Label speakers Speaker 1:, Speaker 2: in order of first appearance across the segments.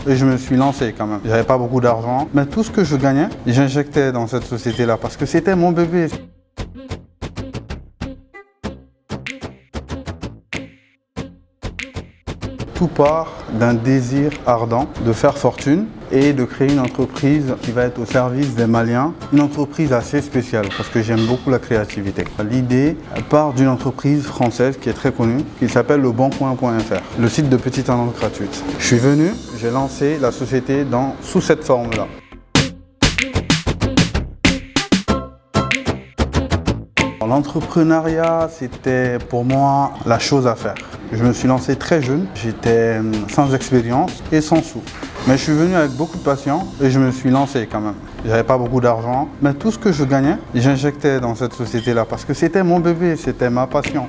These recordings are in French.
Speaker 1: et je me suis lancé quand même. J'avais pas beaucoup d'argent, mais tout ce que je gagnais, j'injectais dans cette société-là parce que c'était mon bébé. Tout part d'un désir ardent de faire fortune et de créer une entreprise qui va être au service des Maliens. Une entreprise assez spéciale parce que j'aime beaucoup la créativité. L'idée part d'une entreprise française qui est très connue, qui s'appelle leboncoin.fr, le site de petite annonce gratuite. Je suis venu, j'ai lancé la société sous cette forme-là. L'entrepreneuriat, c'était pour moi la chose à faire. Je me suis lancé très jeune, j'étais sans expérience et sans sous. Mais je suis venu avec beaucoup de passion et je me suis lancé quand même. J'avais pas beaucoup d'argent, mais tout ce que je gagnais, j'injectais dans cette société-là parce que c'était mon bébé, c'était ma passion.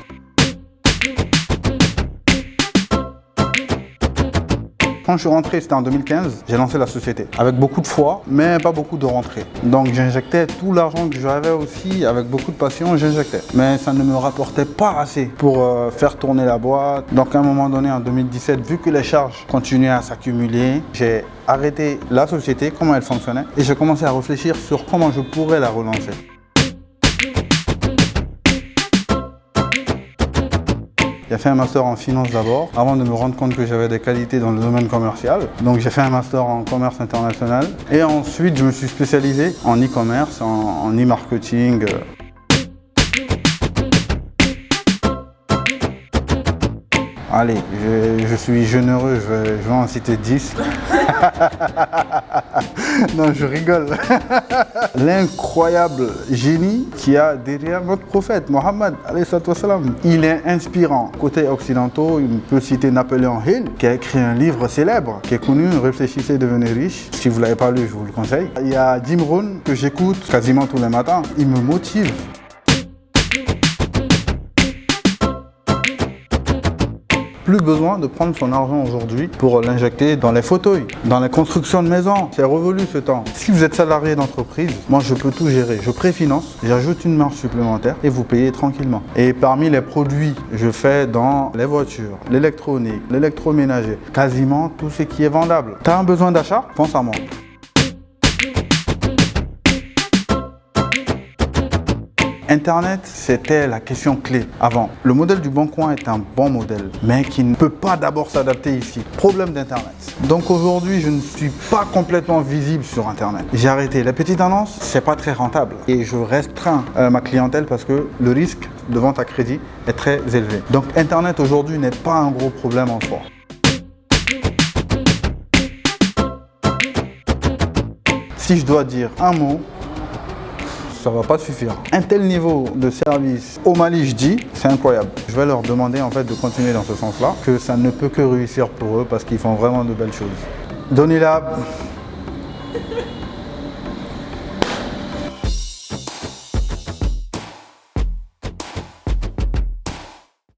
Speaker 1: Quand je suis rentré, c'était en 2015, j'ai lancé la société avec beaucoup de foi, mais pas beaucoup de rentrées. Donc j'injectais tout l'argent que j'avais aussi, avec beaucoup de passion, j'injectais. Mais ça ne me rapportait pas assez pour faire tourner la boîte. Donc à un moment donné, en 2017, vu que les charges continuaient à s'accumuler, j'ai arrêté la société, comment elle fonctionnait, et j'ai commencé à réfléchir sur comment je pourrais la relancer. J'ai fait un master en finance d'abord, avant de me rendre compte que j'avais des qualités dans le domaine commercial. Donc j'ai fait un master en commerce international. Et ensuite, je me suis spécialisé en e-commerce, en e-marketing. Allez, je suis généreux, je vais en citer 10. Non, je rigole. L'incroyable génie qu'il y a derrière notre prophète, Mohammed, il est inspirant. Côté occidentaux, on peut citer Napoléon Hill, qui a écrit un livre célèbre, qui est connu, Réfléchissez, devenez riche. Si vous ne l'avez pas lu, je vous le conseille. Il y a Jim Rohn, que j'écoute quasiment tous les matins. Il me motive. Plus besoin de prendre son argent aujourd'hui pour l'injecter dans les fauteuils, dans les constructions de maisons. C'est révolu ce temps. Si vous êtes salarié d'entreprise, moi je peux tout gérer. Je préfinance, j'ajoute une marge supplémentaire et vous payez tranquillement. Et parmi les produits, je fais dans les voitures, l'électronique, l'électroménager, quasiment tout ce qui est vendable. Tu as un besoin d'achat? Pense à moi. Internet, c'était la question clé avant. Le modèle du Bon Coin est un bon modèle, mais qui ne peut pas d'abord s'adapter ici. Problème d'Internet. Donc aujourd'hui, je ne suis pas complètement visible sur Internet. J'ai arrêté. Les petites annonces, c'est pas très rentable. Et je restreins ma clientèle parce que le risque de vente à crédit est très élevé. Donc Internet aujourd'hui n'est pas un gros problème en soi. Si je dois dire un mot, ça va pas suffire. Un tel niveau de service au Mali, je dis, c'est incroyable. Je vais leur demander en fait de continuer dans ce sens-là, que ça ne peut que réussir pour eux parce qu'ils font vraiment de belles choses. Donnez-la